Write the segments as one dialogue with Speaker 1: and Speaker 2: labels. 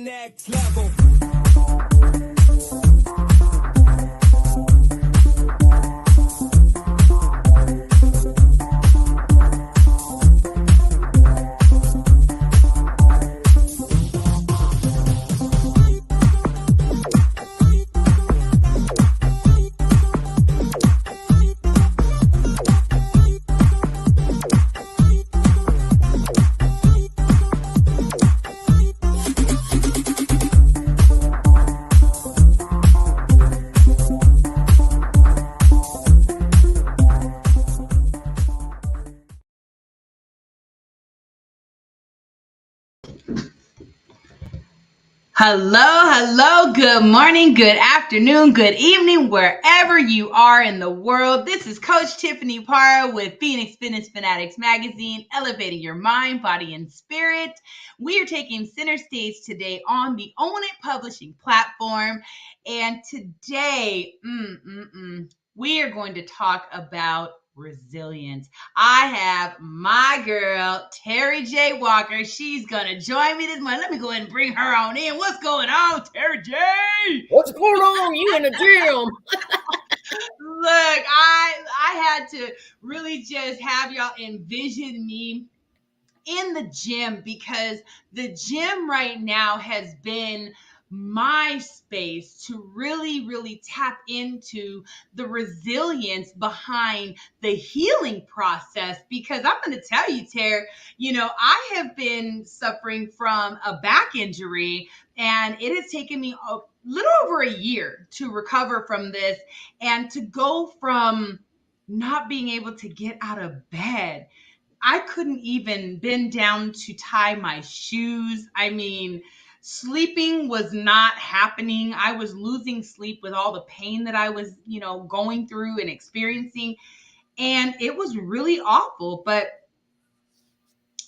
Speaker 1: next level.
Speaker 2: Hello, good morning, good afternoon, good evening, wherever you are in the world. This is Coach Tiffany Parra with Phoenix Fitness Fanatics magazine, elevating your mind, body, and spirit. We are taking center stage today on the Own It Publishing platform. And today, we are going to talk about resilience. I have my girl, Terry J. Walker. She's going to join me this morning. Let me go ahead and bring her on in. What's going on, Terry J?
Speaker 3: What's going on? You in the gym?
Speaker 2: Look, I had to really just have y'all envision me in the gym, because the gym right now has been my space to really tap into the resilience behind the healing process. Because I'm going to tell you, Tara, I have been suffering from a back injury, and it has taken me a little over a year to recover from this, and to go from not being able to get out of bed. I couldn't even bend down to tie my shoes. I mean, sleeping was not happening. I was losing sleep with all the pain that I was, going through and experiencing. And it was really awful, but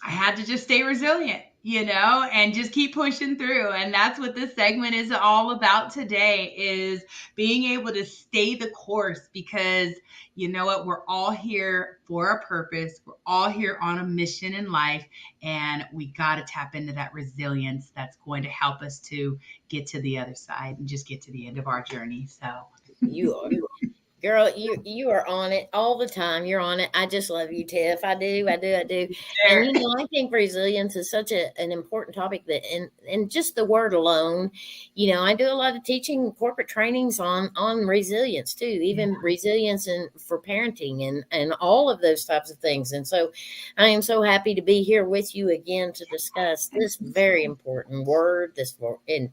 Speaker 2: I had to just stay resilient, and just keep pushing through. And that's what this segment is all about today, is being able to stay the course, because you know what? We're all here for a purpose. We're all here on a mission in life, and we got to tap into that resilience that's going to help us to get to the other side and just get to the end of our journey. So
Speaker 3: You are. Girl, you are on it all the time. You're on it. I just love you, Tiff. I do.
Speaker 2: Sure.
Speaker 3: And I think resilience is such an important topic, that and just the word alone, I do a lot of teaching corporate trainings on resilience too, even resilience for parenting and all of those types of things. And so I am so happy to be here with you again to discuss this very important word, this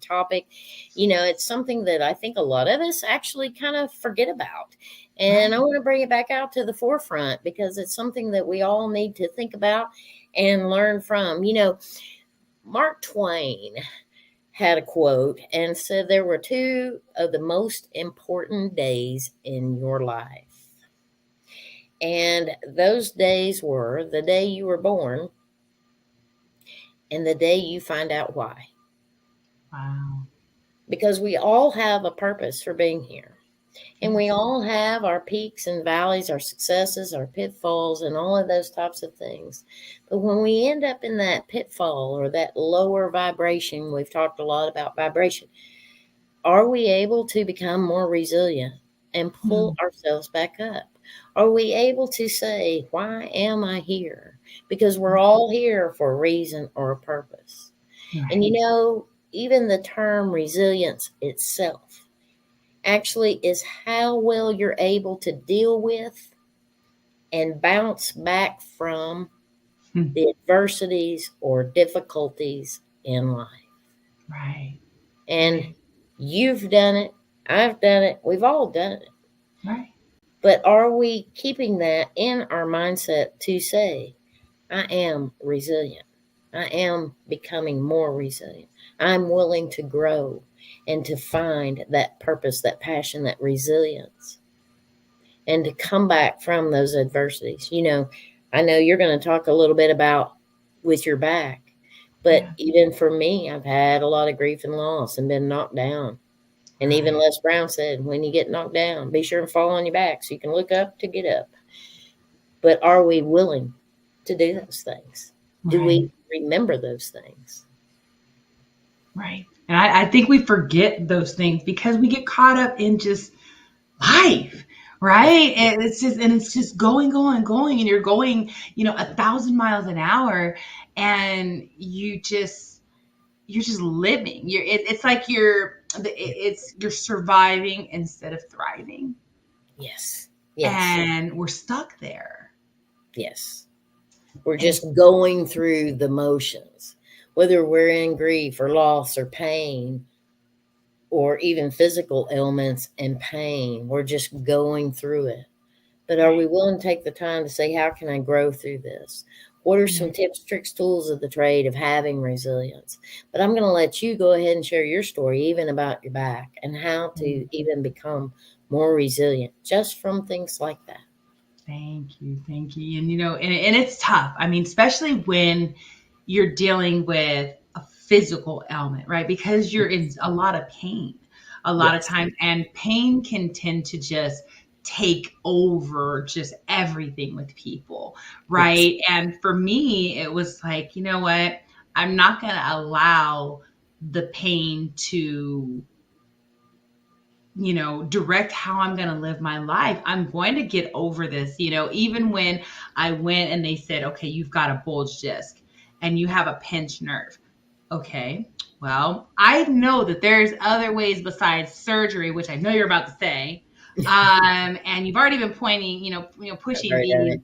Speaker 3: topic. It's something that I think a lot of us actually kind of forget about. And I want to bring it back out to the forefront, because it's something that we all need to think about and learn from. Mark Twain had a quote and said there were two of the most important days in your life. And those days were the day you were born and the day you find out why.
Speaker 2: Wow.
Speaker 3: Because we all have a purpose for being here. And we all have our peaks and valleys, our successes, our pitfalls, and all of those types of things. But when we end up in that pitfall or that lower vibration, we've talked a lot about vibration, are we able to become more resilient and pull ourselves back up? Are we able to say, why am I here? Because we're all here for a reason or a purpose. Right. And even the term resilience itself actually is how well you're able to deal with and bounce back from the adversities or difficulties in life.
Speaker 2: Right.
Speaker 3: And you've done it. I've done it. We've all done it.
Speaker 2: Right.
Speaker 3: But are we keeping that in our mindset to say, I am resilient. I am becoming more resilient. I'm willing to grow and to find that purpose, that passion, that resilience, and to come back from those adversities. I know you're going to talk a little bit about with your back, but even for me, I've had a lot of grief and loss and been knocked down. And even Les Brown said, when you get knocked down, be sure and fall on your back so you can look up to get up. But are we willing to do those things? Do we remember those things?
Speaker 2: Right. And I think we forget those things because we get caught up in just life, right? And it's just going, going, going, and you're going, 1,000 miles an hour, and you're just living. It's like you're surviving instead of thriving,
Speaker 3: Yes. Yes.
Speaker 2: and we're stuck there.
Speaker 3: Yes. We're
Speaker 2: And
Speaker 3: just going through the motions, whether we're in grief or loss or pain or even physical ailments and pain. We're just going through it. But are we willing to take the time to say, how can I grow through this? What are some tips, tricks, tools of the trade of having resilience? But I'm going to let you go ahead and share your story, even about your back and how to even become more resilient just from things like that.
Speaker 2: Thank you, thank you. And it's tough. I mean, especially when you're dealing with a physical ailment, right? Because you're in a lot of pain a lot of
Speaker 3: Yes.
Speaker 2: times, and pain can tend to just take over just everything with people,
Speaker 3: Yes.
Speaker 2: right? And for me, it was like, you know what? I'm not going to allow the pain to direct how I'm going to live my life. I'm going to get over this. Even when I went and they said, okay, you've got a bulge disc and you have a pinched nerve. Okay, well, I know that there's other ways besides surgery, which I know you're about to say. And you've already been pointing, pushing
Speaker 3: Right,
Speaker 2: these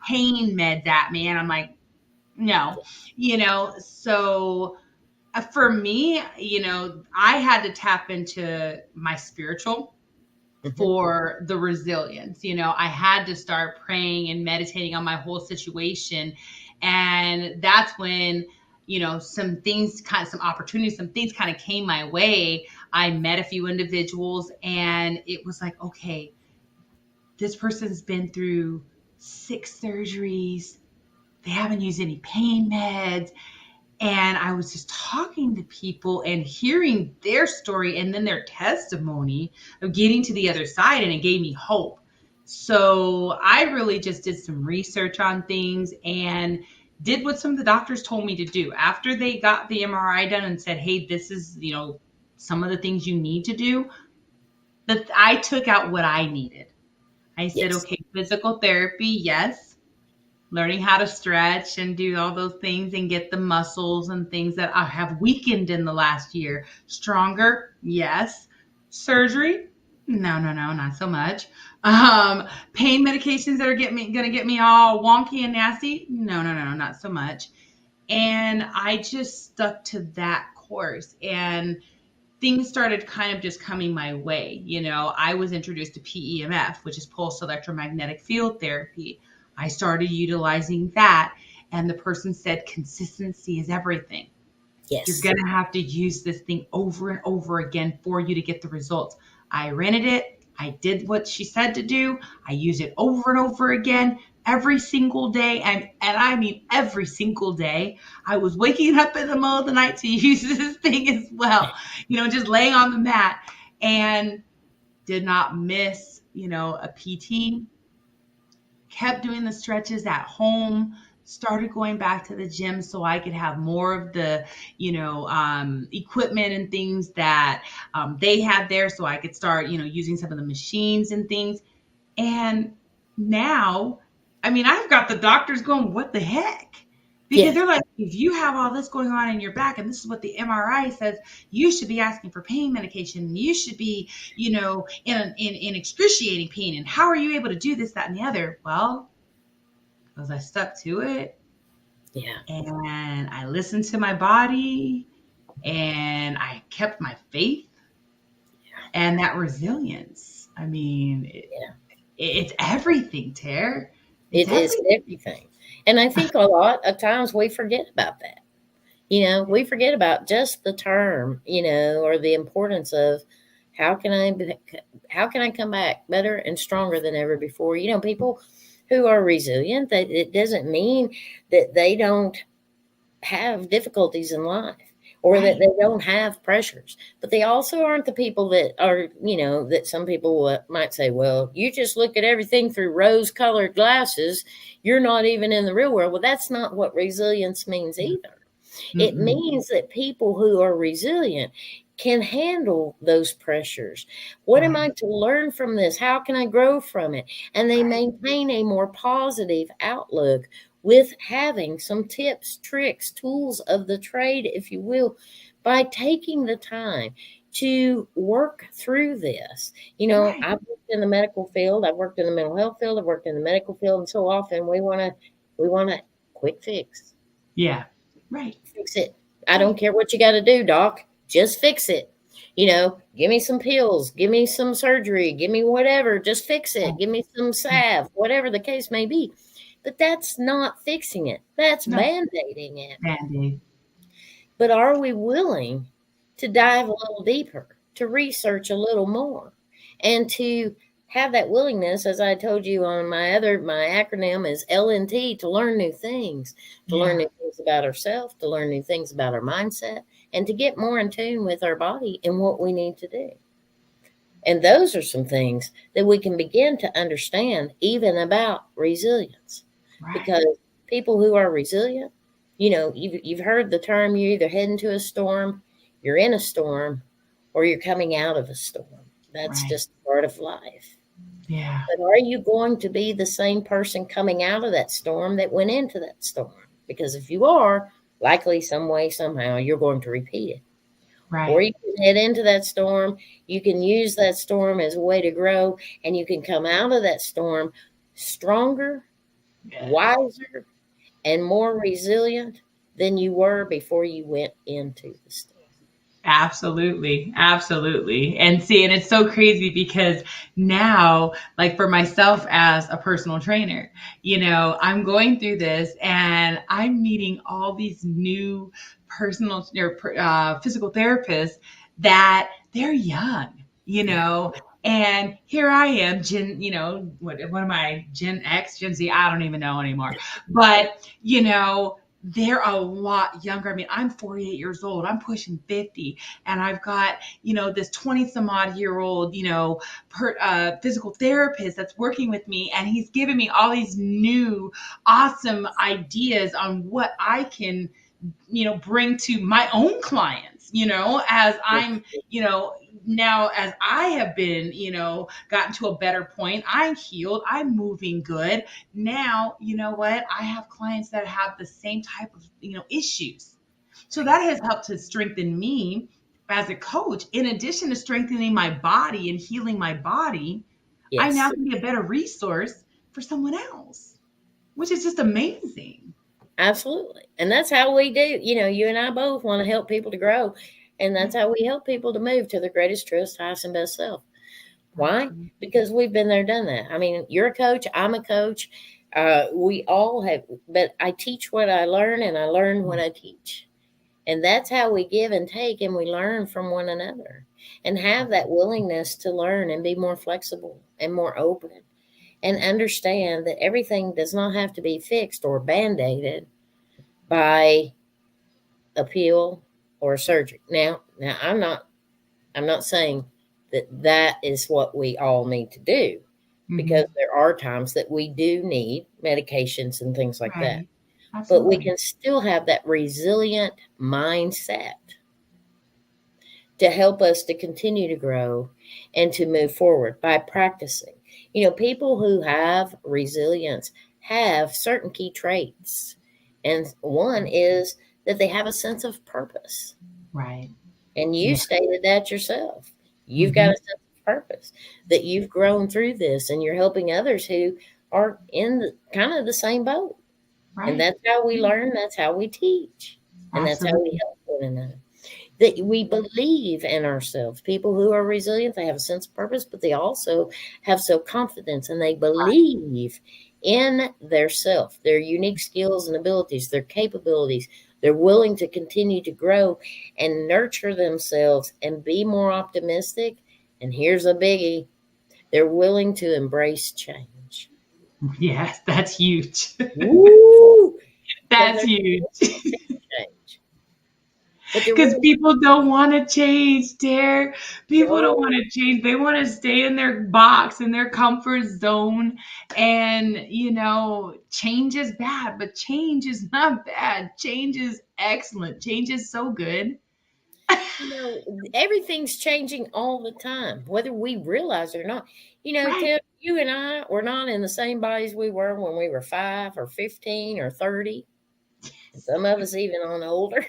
Speaker 2: pain meds at me. And I'm like, no, so for me, I had to tap into my spiritual for the resilience. I had to start praying and meditating on my whole situation. And that's when, some opportunities, some things kind of came my way. I met a few individuals and it was like, okay, this person's been through 6 surgeries. They haven't used any pain meds. And I was just talking to people and hearing their story and then their testimony of getting to the other side, and it gave me hope. So I really just did some research on things and did what some of the doctors told me to do. After they got the MRI done and said, hey, this is, some of the things you need to do, that I took out what I needed. I said,
Speaker 3: Yes.
Speaker 2: okay, physical therapy, yes, learning how to stretch and do all those things and get the muscles and things that I have weakened in the last year stronger. Yes. Surgery? No, not so much. Pain medications that are gonna get me all wonky and nasty? No, not so much. And I just stuck to that course, and things started kind of just coming my way. I was introduced to PEMF, which is pulse electromagnetic field therapy. I started utilizing that, and the person said consistency is everything. You're
Speaker 3: Yes.
Speaker 2: going to have to use this thing over and over again for you to get the results. I rented it. I did what she said to do. I used it over and over again every single day. And I mean, every single day. I was waking up in the middle of the night to use this thing as well, just laying on the mat, and did not miss, a PT, kept doing the stretches at home, started going back to the gym so I could have more of the, equipment and things that they had there, so I could start, using some of the machines and things. And now, I mean, I've got the doctors going, what the heck? Because
Speaker 3: Yeah.
Speaker 2: they're like, if you have all this going on in your back, and this is what the MRI says, you should be asking for pain medication. You should be, in excruciating pain. And how are you able to do this, that, and the other? Well, because I stuck to it,
Speaker 3: Yeah.
Speaker 2: and I listened to my body, and I kept my faith and that resilience. I mean, it's everything, Tara. It's
Speaker 3: It is
Speaker 2: everything.
Speaker 3: everything. And I think a lot of times we forget about that. We forget about just the term, or the importance of how can I come back better and stronger than ever before? People who are resilient, that it doesn't mean that they don't have difficulties in life or that they don't have pressures, but they also aren't the people that are, that some people might say, well, you just look at everything through rose-colored glasses. You're not even in the real world. Well, that's not what resilience means either. It means that people who are resilient can handle those pressures. What am I to learn from this? How can I grow from it? And they maintain a more positive outlook with having some tips, tricks, tools of the trade, if you will, by taking the time to work through this. You know, I've worked in the medical field, I've worked in the mental health field, I've worked in the medical field, and so often we want to quick fix.
Speaker 2: Yeah. Right.
Speaker 3: Fix it. I don't care what you got to do, doc. Just fix it. You know, give me some pills, give me some surgery, give me whatever, just fix it. Give me some salve, whatever the case may be. But that's not fixing it. That's band-aiding it.
Speaker 2: Band-aid.
Speaker 3: But are we willing to dive a little deeper, to research a little more, and to have that willingness, as I told you on my acronym is LNT, to learn new things, to learn new things about ourselves, to learn new things about our mindset, and to get more in tune with our body and what we need to do. And those are some things that we can begin to understand even about resilience. Because people who are resilient, you know, you've heard the term, you're either heading to a storm, you're in a storm, or you're coming out of a storm. That's just part of life.
Speaker 2: Yeah.
Speaker 3: But are you going to be the same person coming out of that storm that went into that storm? Because if you are, likely some way, somehow, you're going to repeat it. Or you can head into that storm. You can use that storm as a way to grow, and you can come out of that storm stronger, wiser, and more resilient than you were before you went into the storm.
Speaker 2: Absolutely. Absolutely. And see, and it's so crazy because now, like for myself as a personal trainer, you know, I'm going through this and I'm meeting all these new personal or physical therapists that they're young, you know, and here I am, you know, what am I, Gen X, Gen Z? I don't even know anymore. But, you know, they're a lot younger. I mean, I'm 48 years old. I'm pushing 50. And I've got, you know, this 20 some odd year old, you know, physical therapist that's working with me. And he's giving me all these new, awesome ideas on what I can, you know, bring to my own clients, you know, as I'm, you know, now as I have been, you know, gotten to a better point, I'm healed, I'm moving good. Now, you know what? I have clients that have the same type of, you know, issues. So that has helped to strengthen me as a coach. In addition to strengthening my body and healing my body, I now can be a better resource for someone else, which is just amazing.
Speaker 3: Absolutely. And that's how we do. You know, you and I both want to help people to grow. And that's how we help people to move to their greatest, truest, highest, and best self. Why? Because we've been there, done that. I mean, you're a coach. I'm a coach. We all have, but I teach what I learn and I learn what I teach. And that's how we give and take, and we learn from one another and have that willingness to learn and be more flexible and more open and understand that everything does not have to be fixed or band-aided by a pill or surgery. Now I'm not saying that is what we all need to do, because there are times that we do need medications and things like that. Absolutely. But we can still have that resilient mindset to help us to continue to grow and to move forward by practicing. You know, people who have resilience have certain key traits. And one is that they have a sense of purpose.
Speaker 2: Right.
Speaker 3: And you stated that yourself. You've got a sense of purpose, that you've grown through this and you're helping others who are in kind of the same boat. Right. And that's how we learn. That's how we teach. And that's how we help one another. That we believe in ourselves. People who are resilient, they have a sense of purpose, but they also have self-confidence, and they believe in their self, their unique skills and abilities, their capabilities. They're willing to continue to grow and nurture themselves and be more optimistic. And here's a biggie. They're willing to embrace change.
Speaker 2: Yes, that's huge.
Speaker 3: Woo!
Speaker 2: That's huge.
Speaker 3: Change.
Speaker 2: Because people don't want to change, dear. People don't want
Speaker 3: No.
Speaker 2: to change. They want to stay in their box, in their comfort zone. And, change is bad, but change is not bad. Change is excellent. Change is so good.
Speaker 3: Everything's changing all the time, whether we realize it or not.
Speaker 2: Right.
Speaker 3: Tim, you and I were not in the same bodies we were when we were 5 or 15 or 30. Some of us even on older.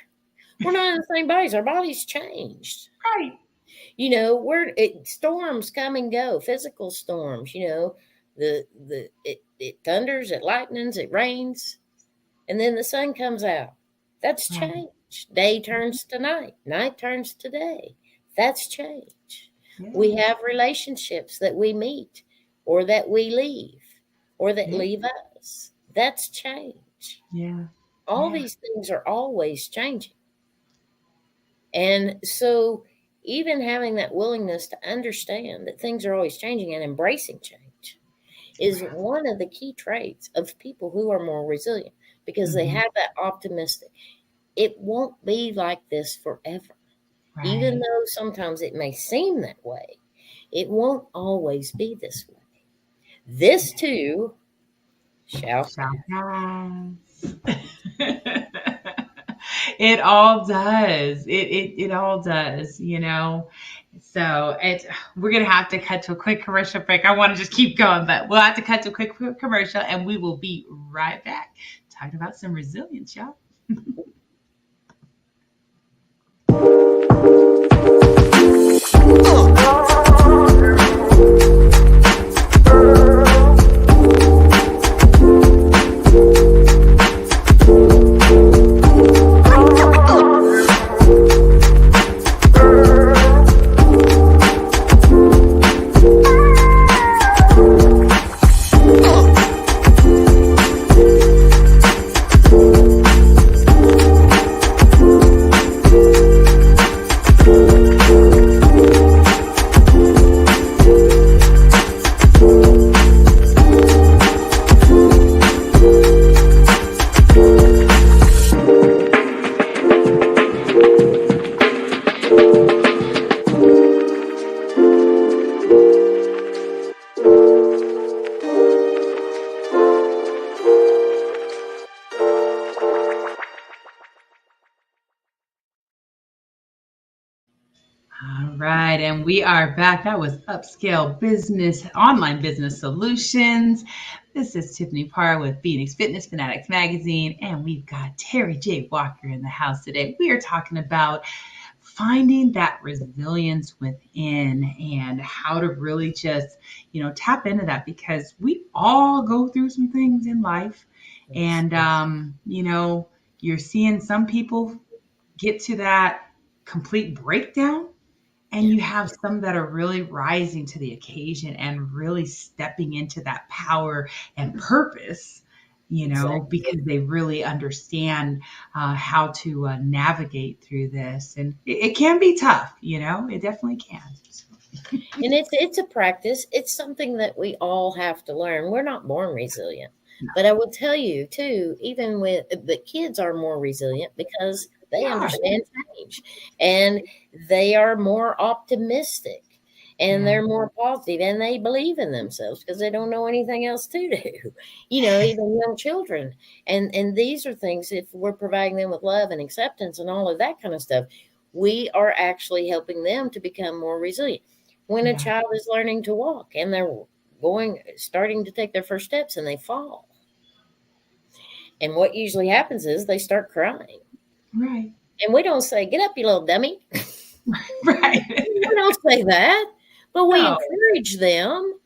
Speaker 3: We're not in the same bodies. Our bodies changed.
Speaker 2: Right.
Speaker 3: Storms come and go, physical storms, it thunders, it lightnings, it rains, and then the sun comes out. That's change. Day turns to night. Night turns to day. That's change. Yeah. We have relationships that we meet or that we leave or that leave us. That's change.
Speaker 2: Yeah.
Speaker 3: All these things are always changing. And so even having that willingness to understand that things are always changing and embracing change is one of the key traits of people who are more resilient, because they have that optimistic. It won't be like this forever. Right. Even though sometimes it may seem that way, it won't always be this way. This too shall pass.
Speaker 2: It all does. It all does, So we're going to have to cut to a quick commercial break. I want to just keep going, but we'll have to cut to a quick commercial, and we will be right back talking about some resilience, y'all. Right, and we are back. That was Upscale Business, Online Business Solutions. This is Tiffany Parra with Phoenix Fitness Fanatics magazine, and we've got Terry J. Walker in the house today. We are talking about finding that resilience within and how to really just, tap into that, because we all go through some things in life. And, you're seeing some people get to that complete breakdown. And you have some that are really rising to the occasion and really stepping into that power and purpose, because they really understand how to navigate through this. And it can be tough, it definitely can.
Speaker 3: And it's a practice. It's something that we all have to learn. We're not born resilient. No. But I will tell you, too, even the kids are more resilient because they understand change, and they are more optimistic, and they're more positive, and they believe in themselves because they don't know anything else to do, even young children. And these are things, if we're providing them with love and acceptance and all of that kind of stuff, we are actually helping them to become more resilient. When a child is learning to walk and they're starting to take their first steps and they fall, and what usually happens is they start crying.
Speaker 2: Right.
Speaker 3: And we don't say, "Get up, you little dummy."
Speaker 2: Right.
Speaker 3: We don't say that, but we encourage them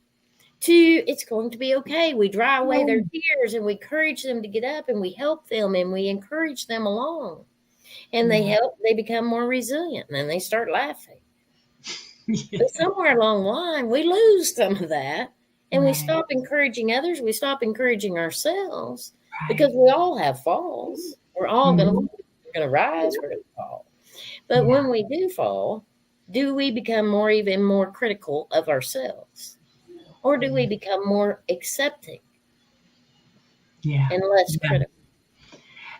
Speaker 3: it's going to be okay. We dry away their tears, and we encourage them to get up, and we help them, and we encourage them along. And they become more resilient, and then they start laughing. But somewhere along the line, we lose some of that, and we stop encouraging others. We stop encouraging ourselves because we all have falls. We're all going to rise, we're going to fall. But when we do fall, do we become even more critical of ourselves? Or do we become more accepting and less critical?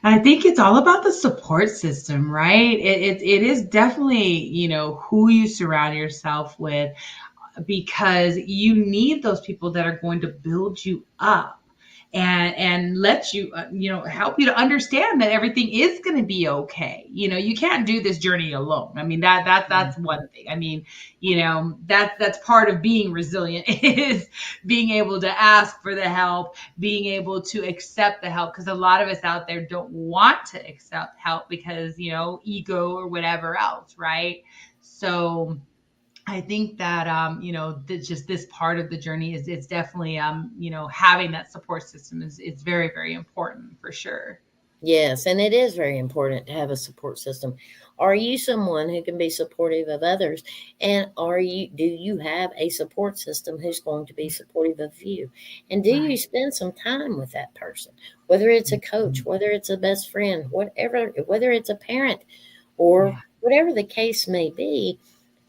Speaker 2: And I think it's all about the support system, right? It is definitely, who you surround yourself with, because you need those people that are going to build you up and let you help you to understand that everything is going to be okay. You can't do this journey alone. I mean, that's one thing. I mean, that's part of being resilient is being able to ask for the help, being able to accept the help, because a lot of us out there don't want to accept help because ego or whatever else, right? So I think that just this part of the journey is it's definitely having that support system is very, very important for sure.
Speaker 3: Yes, and it is very important to have a support system. Are you someone who can be supportive of others? And do you have a support system who's going to be supportive of you? And do you
Speaker 2: Right.
Speaker 3: spend some time with that person? Whether it's a coach, whether it's a best friend, whatever, whether it's a parent or
Speaker 2: Yeah.
Speaker 3: whatever the case may be,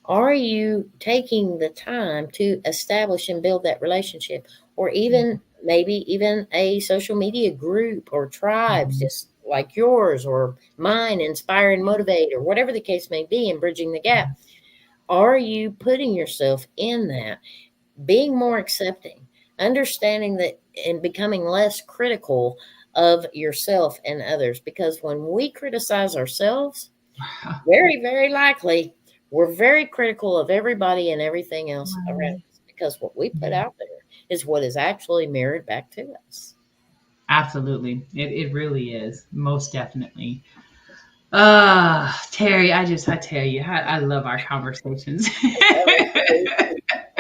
Speaker 3: are you taking the time to establish and build that relationship? Or even maybe even a social media group or tribes,
Speaker 2: Mhm.
Speaker 3: just like yours or mine, Inspire and Motivate, or whatever the case may be, in bridging the gap. Are you putting yourself in that, being more accepting, understanding that, and becoming less critical of yourself and others? Because when we criticize ourselves, very, very likely, we're very critical of everybody and everything else around
Speaker 2: Right.
Speaker 3: us, because what we put
Speaker 2: Yeah.
Speaker 3: out there is what is actually mirrored back to us.
Speaker 2: Absolutely. It really is. Most definitely. Terry, I tell you, I love our conversations.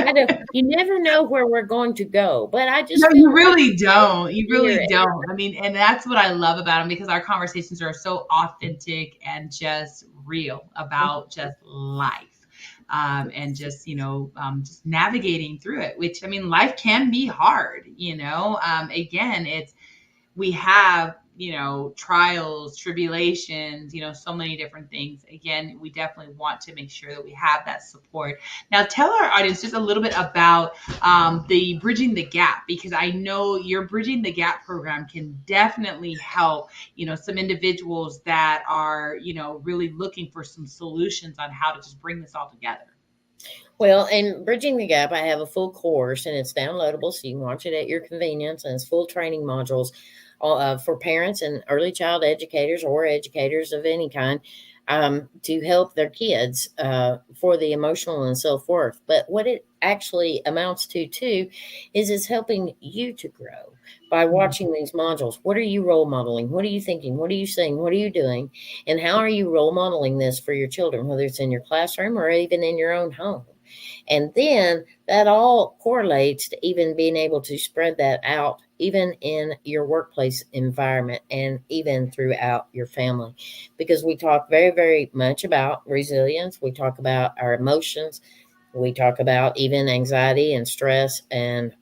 Speaker 3: I don't, you never know where we're going to go, but I
Speaker 2: No,
Speaker 3: just
Speaker 2: you
Speaker 3: feel like
Speaker 2: really
Speaker 3: I want
Speaker 2: don't. You
Speaker 3: to hear
Speaker 2: really
Speaker 3: it.
Speaker 2: don't. I mean, and that's what I love about them, because our conversations are so authentic and just real about just life. And just navigating through it, which, I mean, life can be hard. Again, we have trials, tribulations, so many different things. Again, we definitely want to make sure that we have that support. Now tell our audience just a little bit about the bridging the gap, because I know your bridging the gap program can definitely help some individuals that are really looking for some solutions on how to just bring this all together.
Speaker 3: Well, in Bridging the Gap, I have a full course and it's downloadable so you can watch it at your convenience. And it's full training modules for parents and early child educators or educators of any kind, to help their kids for the emotional and self worth. But what it actually amounts to, too, is it's helping you to grow by watching these modules. What are you role modeling? What are you thinking? What are you saying? What are you doing? And how are you role modeling this for your children, whether it's in your classroom or even in your own home? And then that all correlates to even being able to spread that out, even in your workplace environment and even throughout your family. Because we talk very, very much about resilience. We talk about our emotions. We talk about even anxiety and stress and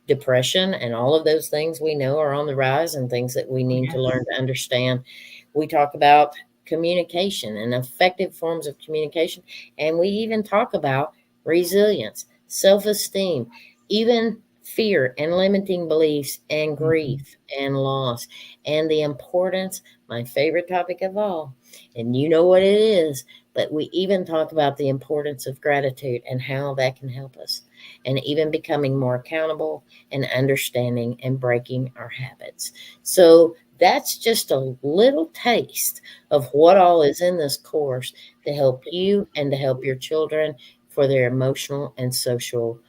Speaker 3: depression, and all of those things we know are on the rise and things that we need to learn
Speaker 2: Yes.
Speaker 3: to understand. We talk about communication and effective forms of communication. And we even talk about resilience, self esteem, even fear and limiting beliefs and
Speaker 2: Mhm.
Speaker 3: grief and loss, and the importance, my favorite topic of all, and you know what it is, but we even talk about the importance of gratitude and how that can help us, and even becoming more accountable and understanding and breaking our habits. So that's just a little taste of what all is in this course to help you and to help your children for their emotional and social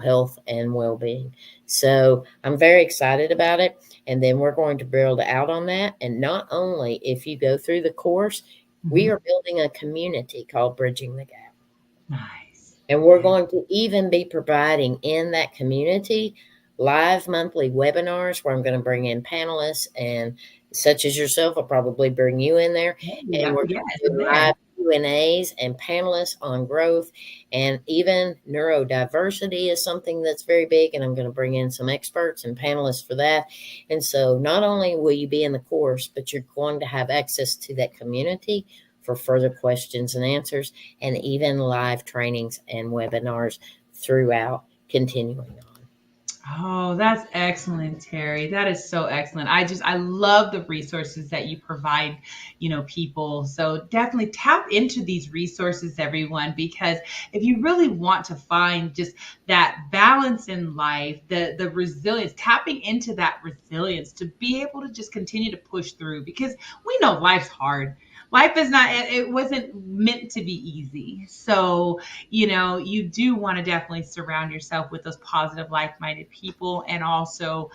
Speaker 3: health and well-being. So I'm very excited about it. And then we're going to build out on that. And not only if you go through the course, we
Speaker 2: Mhm.
Speaker 3: are building a community called Bridging the Gap.
Speaker 2: Nice.
Speaker 3: And we're
Speaker 2: Yeah.
Speaker 3: going to even be providing in that community live monthly webinars where I'm going to bring in panelists, and such as yourself, I'll probably bring you in there. And we're
Speaker 2: Yes,
Speaker 3: going to
Speaker 2: I'm
Speaker 3: do live
Speaker 2: there.
Speaker 3: Q&As and panelists on growth, and even neurodiversity is something that's very big. And I'm going to bring in some experts and panelists for that. And so not only will you be in the course, but you're going to have access to that community for further questions and answers, and even live trainings and webinars throughout, continuing on.
Speaker 2: Oh, that's excellent, Terry. That is so excellent. I love the resources that you provide, people. So definitely tap into these resources, everyone, because if you really want to find just that balance in life, the resilience, tapping into that resilience to be able to just continue to push through, because we know life's hard. Life is not, it wasn't meant to be easy. So, you do want to definitely surround yourself with those positive, like minded people, and also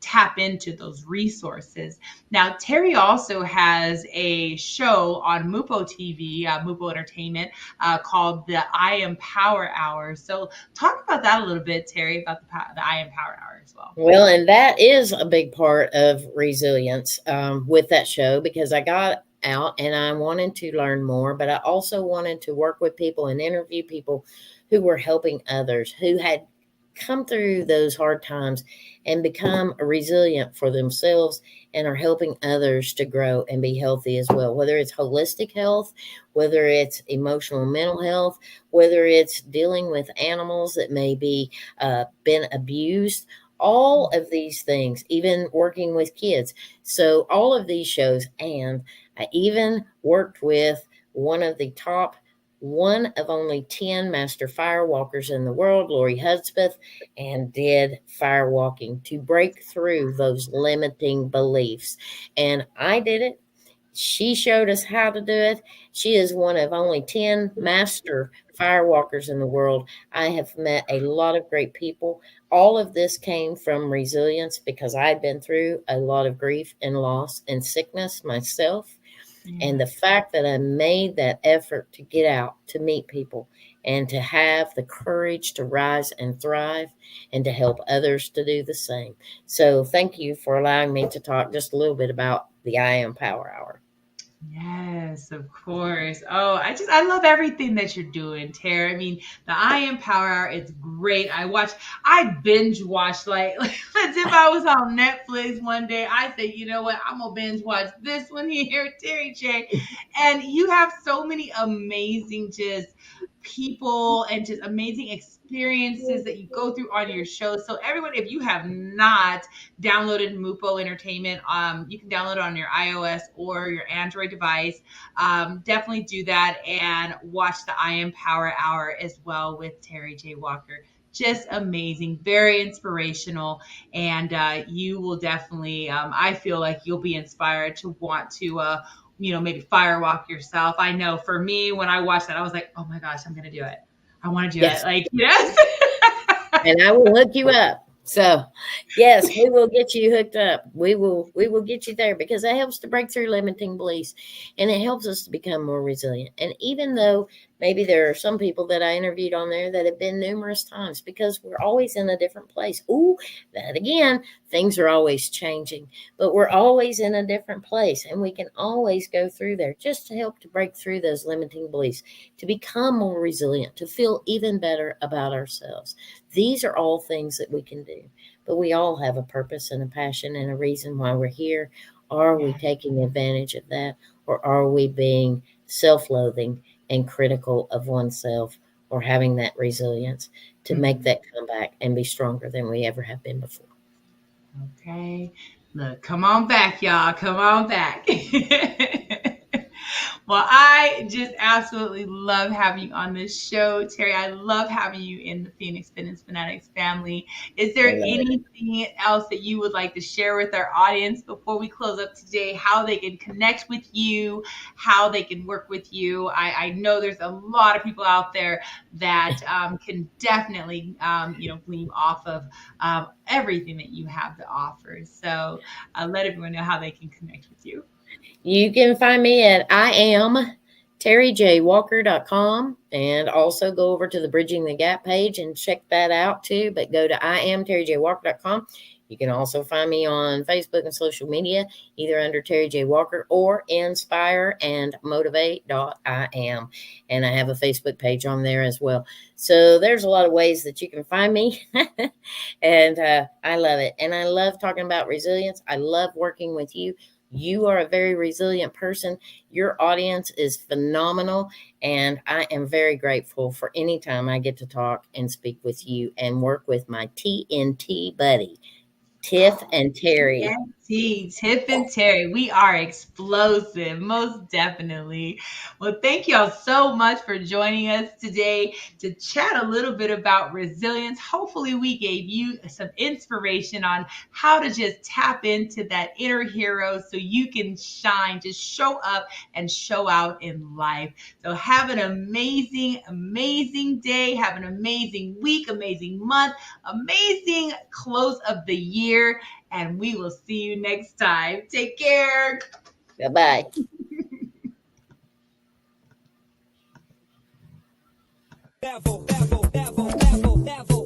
Speaker 2: tap into those resources. Now, Terry also has a show on MUPO TV, MUPO Entertainment, called the I Am Power Hour. So, talk about that a little bit, Terry, about the I Am Power Hour as well.
Speaker 3: Well, and that is a big part of resilience with that show, because I got out and I wanted to learn more, but I also wanted to work with people and interview people who were helping others, who had come through those hard times and become resilient for themselves and are helping others to grow and be healthy as well, whether it's holistic health, whether it's emotional mental health, whether it's dealing with animals that may be been abused, all of these things, even working with kids. So all of these shows, and I even worked with one of the top, one of only 10 master firewalkers in the world, Lori Hudspeth, and did firewalking to break through those limiting beliefs. And I did it. She showed us how to do it. She is one of only 10 master firewalkers in the world. I have met a lot of great people. All of this came from resilience, because I'd been through a lot of grief and loss and sickness myself. And the
Speaker 2: Yes.
Speaker 3: fact that I made that effort to get out, to meet people, and to have the courage to rise and thrive, and to help others to do the same. So thank you for allowing me to talk just a little bit about the I Am Power Hour.
Speaker 2: Yes, of course. Oh, I love everything that you're doing, Tara. I mean, the I Am Power Hour is great. I binge watched like as if I was on Netflix one day. I said, you know what, I'm gonna binge watch this one here, Terry J. And you have so many amazing just people and just amazing experiences that you go through on your show. So everyone, if you have not downloaded MUPO Entertainment, you can download it on your iOS or your Android device. Definitely do that and watch the I Am Power Hour as well with Terry J. Walker. Just amazing, very inspirational, and you will definitely, I feel like you'll be inspired to want to maybe firewalk yourself. I know for me, when I watched that, I was like, oh my gosh, I'm going to do it. I want to do it.
Speaker 3: Yes.
Speaker 2: Like, yes.
Speaker 3: And I will hook you up. So, yes, we will get you hooked up. We will get you there, because it helps to break through limiting beliefs, and it helps us to become more resilient. And even though maybe there are some people that I interviewed on there that have been numerous times, because we're always in a different place. Ooh, that again, things are always changing, but we're always in a different place, and we can always go through there just to help to break through those limiting beliefs, to become more resilient, to feel even better about ourselves. These are all things that we can do, but we all have a purpose and a passion and a reason why we're here. Are we
Speaker 2: Yeah.
Speaker 3: taking advantage of that, or are we being self loathing and critical of oneself, or having that resilience to make
Speaker 2: Mhm.
Speaker 3: that comeback and be stronger than we ever have been before?
Speaker 2: Okay. Look, come on back, y'all. Come on back. Well, I just absolutely love having you on this show, Terry. I love having you in the Phoenix Fitness Fanatics family. Is
Speaker 3: I
Speaker 2: there
Speaker 3: love it.
Speaker 2: anything else that you would like to share with our audience before we close up today? How they can connect with you, how they can work with you? I know there's a lot of people out there that can definitely, glean off of everything that you have to offer. So let everyone know how they can connect with you.
Speaker 3: You can find me at I am terryjwalker.com, and also go over to the Bridging the Gap page and check that out too. But go to I am terryjwalker.com. You can also find me on Facebook and social media, either under Terry J. Walker or Inspire and Motivate.I am. And I have a Facebook page on there as well. So there's a lot of ways that you can find me. And I love it. And I love talking about resilience. I love working with you. You are a very resilient person. Your audience is phenomenal. And I am very grateful for any time I get to talk and speak with you and work with my TNT buddy, Tiff and Terry.
Speaker 2: Tiff and Terry, we are explosive, most definitely. Well, thank y'all so much for joining us today to chat a little bit about resilience. Hopefully, we gave you some inspiration on how to just tap into that inner hero so you can shine, just show up and show out in life. So, have an amazing, amazing day. Have an amazing week, amazing month, amazing close of the year, and we will see you next time. Take care.
Speaker 3: Bye-bye.
Speaker 1: Devil, devil, devil, devil, devil.